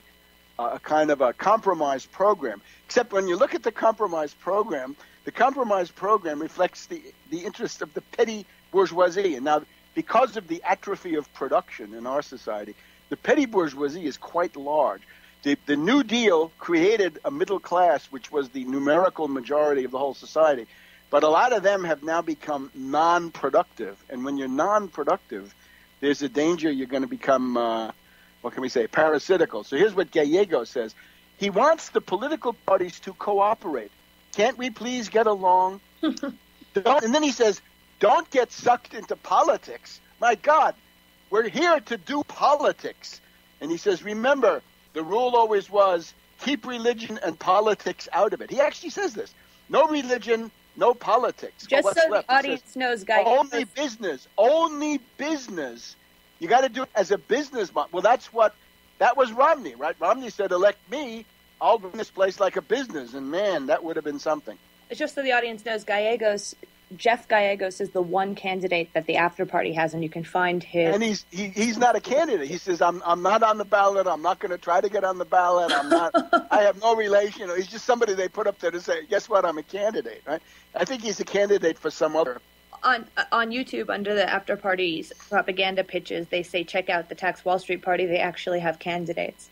kind of a compromise program. Except when you look at the compromise program reflects the interest of the petty bourgeoisie. And now, because of the atrophy of production in our society, the petty bourgeoisie is quite large. The New Deal created a middle class, which was the numerical majority of the whole society. But a lot of them have now become non-productive. And when you're non-productive, there's a danger you're going to become, parasitical. So here's what Gallego says. He wants the political parties to cooperate. Can't we please get along? And then he says, don't get sucked into politics. My God, we're here to do politics. And he says, remember, the rule always was keep religion and politics out of it. He actually says this. No religion, no politics. Just so the audience knows, guys. Only business. You got to do it as a business model. Well, that was Romney, right? Romney said, elect me, I'll run this place like a business. And man, that would have been something. Just so the audience knows, Jeff Gallegos is the one candidate that the After Party has, and you can find his... And he's not a candidate. He says, I'm not on the ballot. I'm not going to try to get on the ballot. I have no relation. He's just somebody they put up there to say, guess what, I'm a candidate, right? I think he's a candidate for some other... On YouTube, under the After Party's propaganda pitches, they say, check out the Tax Wall Street Party. They actually have candidates.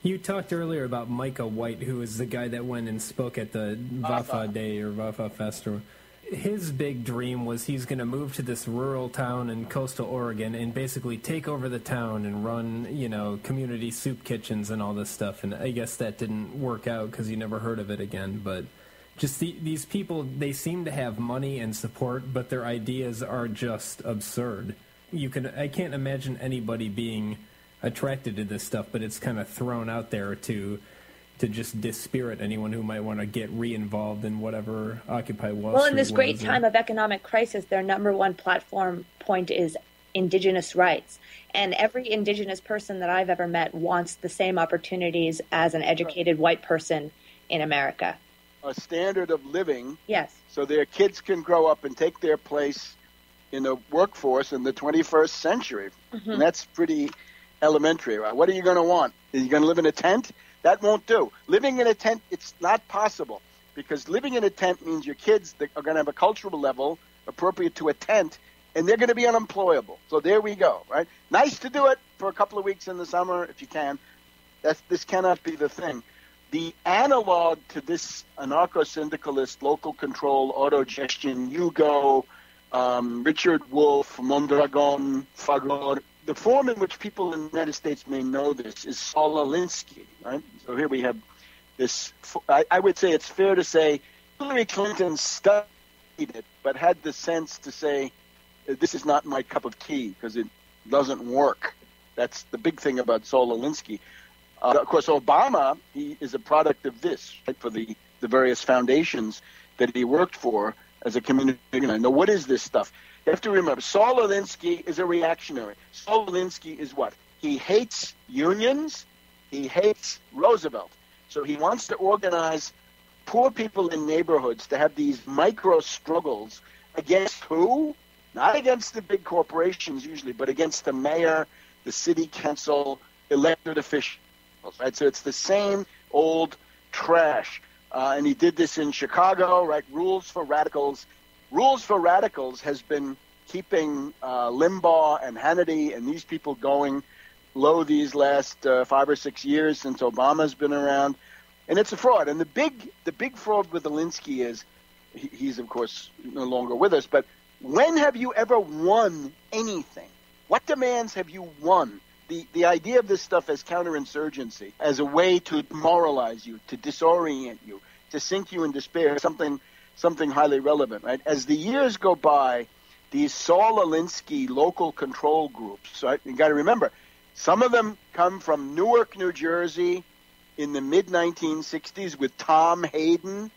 You talked earlier about Micah White, who is the guy that went and spoke at the Vafa Day or Vafa Festival. His big dream was he's going to move to this rural town in coastal Oregon and basically take over the town and run, community soup kitchens and all this stuff. And I guess that didn't work out because you never heard of it again. But just these people, they seem to have money and support, but their ideas are just absurd. I can't imagine anybody being attracted to this stuff, but it's kind of thrown out there to just dispirit anyone who might want to get re-involved in whatever Occupy Wall Street was. Well, in this great time of economic crisis, their number one platform point is indigenous rights. And every indigenous person that I've ever met wants the same opportunities as an educated white person in America. A standard of living. Yes. So their kids can grow up and take their place in the workforce in the 21st century. Mm-hmm. And that's pretty elementary. Right? What are you going to want? Are you going to live in a tent? That won't do. Living in a tent, it's not possible, because living in a tent means your kids are going to have a cultural level appropriate to a tent, and they're going to be unemployable. So there we go, right? Nice to do it for a couple of weeks in the summer if you can. This cannot be the thing. The analog to this anarcho-syndicalist, local control, autogestion, Hugo, Richard Wolff, Mondragon, Fagor, the form in which people in the United States may know this is Saul Alinsky, right? So here we have this. I would say it's fair to say Hillary Clinton studied it, but had the sense to say, this is not my cup of tea because it doesn't work. That's the big thing about Saul Alinsky. Of course, Obama, he is a product of this, right, for the various foundations that he worked for as a community. Now, what is this stuff? You have to remember, Saul Alinsky is a reactionary. Saul Alinsky is what? He hates unions. He hates Roosevelt. So he wants to organize poor people in neighborhoods to have these micro struggles against who? Not against the big corporations usually, but against the mayor, the city council, elected officials. Right? So it's the same old trash. And he did this in Chicago, right? Rules for Radicals. Rules for Radicals has been keeping Limbaugh and Hannity and these people going low these last 5 or 6 years since Obama's been around. And it's a fraud. And the big fraud with Alinsky is, he's, of course, no longer with us, but when have you ever won anything? What demands have you won? The idea of this stuff as counterinsurgency, as a way to demoralize you, to disorient you, to sink you in despair, something highly relevant, right? As the years go by, these Saul Alinsky local control groups, right? You got to remember, some of them come from Newark, New Jersey in the mid-1960s with Tom Hayden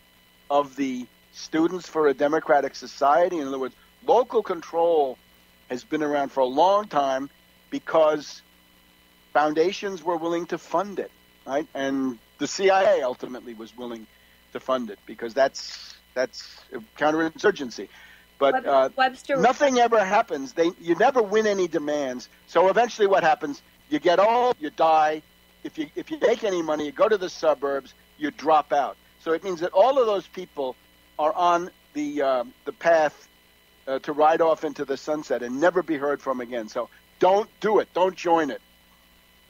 of the Students for a Democratic Society. In other words, local control has been around for a long time because foundations were willing to fund it, right? And the CIA ultimately was willing to fund it because that's That's counterinsurgency. But Webster, nothing ever happens. You never win any demands. So eventually what happens, you get old, you die. If you make any money, you go to the suburbs, you drop out. So it means that all of those people are on the path to ride off into the sunset and never be heard from again. So don't do it. Don't join it.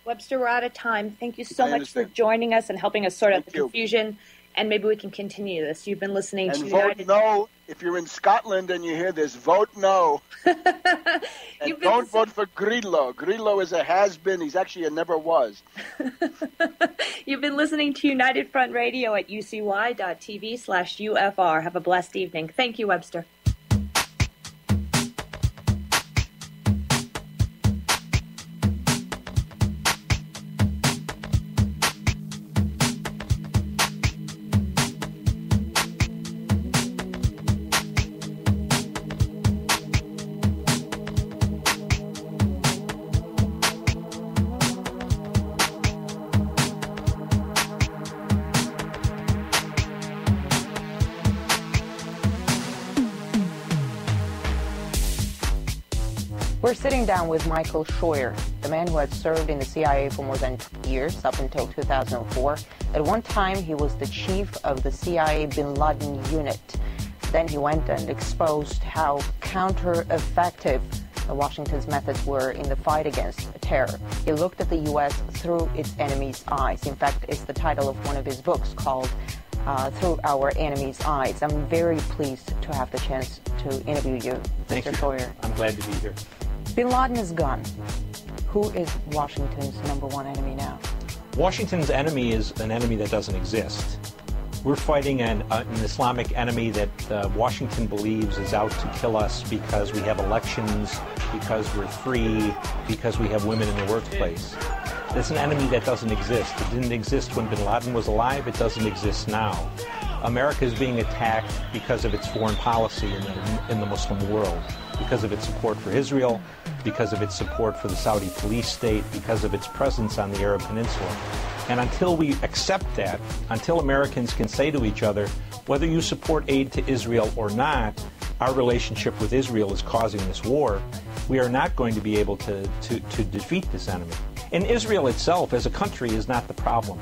Webster, we're out of time. Thank you so much for joining us and helping us sort out the confusion. And maybe we can continue this. You've been listening to United. Vote no. If you're in Scotland and you hear this, vote no. And don't vote for Grillo. Grillo is a has-been. He's actually a never was. You've been listening to United Front Radio at ucy.tv/UFR. Have a blessed evening. Thank you, Webster. We're sitting down with Michael Scheuer, the man who had served in the CIA for more than 2 years, up until 2004. At one time, he was the chief of the CIA Bin Laden unit. Then he went and exposed how counter-effective Washington's methods were in the fight against terror. He looked at the U.S. through its enemy's eyes. In fact, it's the title of one of his books called Through Our Enemy's Eyes. I'm very pleased to have the chance to interview you, Mr. Scheuer. I'm glad to be here. Bin Laden is gone. Who is Washington's number one enemy now? Washington's enemy is an enemy that doesn't exist. We're fighting an Islamic enemy that Washington believes is out to kill us because we have elections, because we're free, because we have women in the workplace. It's an enemy that doesn't exist. It didn't exist when bin Laden was alive. It doesn't exist now. America is being attacked because of its foreign policy in the Muslim world, because of its support for Israel, because of its support for the Saudi police state, because of its presence on the Arab Peninsula. And until we accept that, until Americans can say to each other, whether you support aid to Israel or not, our relationship with Israel is causing this war, we are not going to be able to defeat this enemy. And Israel itself as a country is not the problem.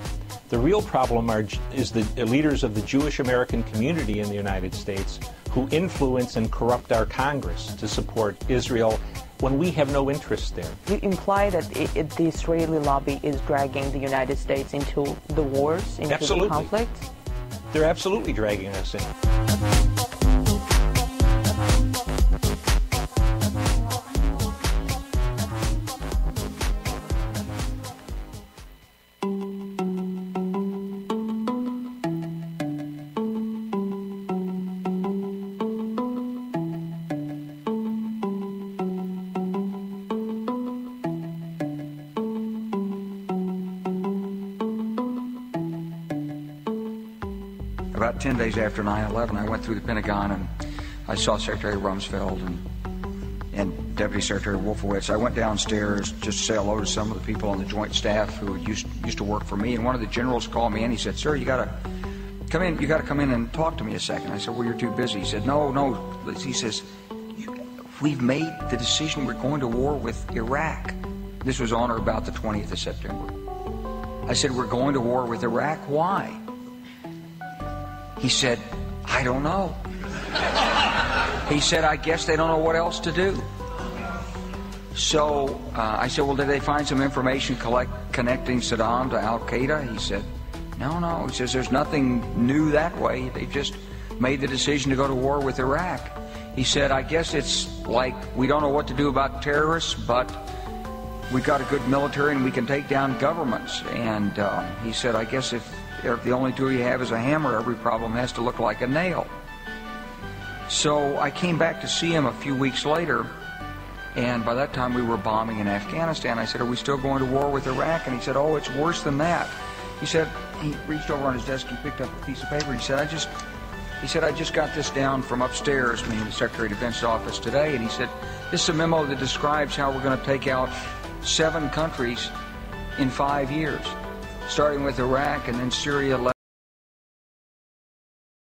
The real problem is the leaders of the Jewish American community in the United States who influence and corrupt our Congress to support Israel when we have no interest there. You imply that the Israeli lobby is dragging the United States into the wars, into the conflict? They're absolutely dragging us in. About 10 days after 9/11, I went through the Pentagon and I saw Secretary Rumsfeld and Deputy Secretary Wolfowitz. I went downstairs just to say hello to some of the people on the Joint Staff who used to work for me. And one of the generals called me and he said, "Sir, you got to come in. You got to come in and talk to me a second." I said, "Well, you're too busy." He said, "No." He says, "We've made the decision. We're going to war with Iraq." This was on or about the 20th of September. I said, "We're going to war with Iraq. Why?" He said, "I don't know." He said, "I guess they don't know what else to do." So I said, "Well, did they find some information connecting Saddam to Al-Qaeda?" He said, No. He says, "There's nothing new that way. They just made the decision to go to war with Iraq." He said, "I guess it's like we don't know what to do about terrorists, but we've got a good military and we can take down governments." And he said, "I guess if the only tool you have is a hammer, every problem has to look like a nail." So I came back to see him a few weeks later, and by that time we were bombing in Afghanistan. I said, "Are we still going to war with Iraq?" And he said, "Oh, it's worse than that." He said, he reached over on his desk and picked up a piece of paper. He said, I just got this down from upstairs, meaning the Secretary of Defense's office today, and he said, "This is a memo that describes how we're going to take out 7 countries in 5 years, starting with Iraq and then Syria,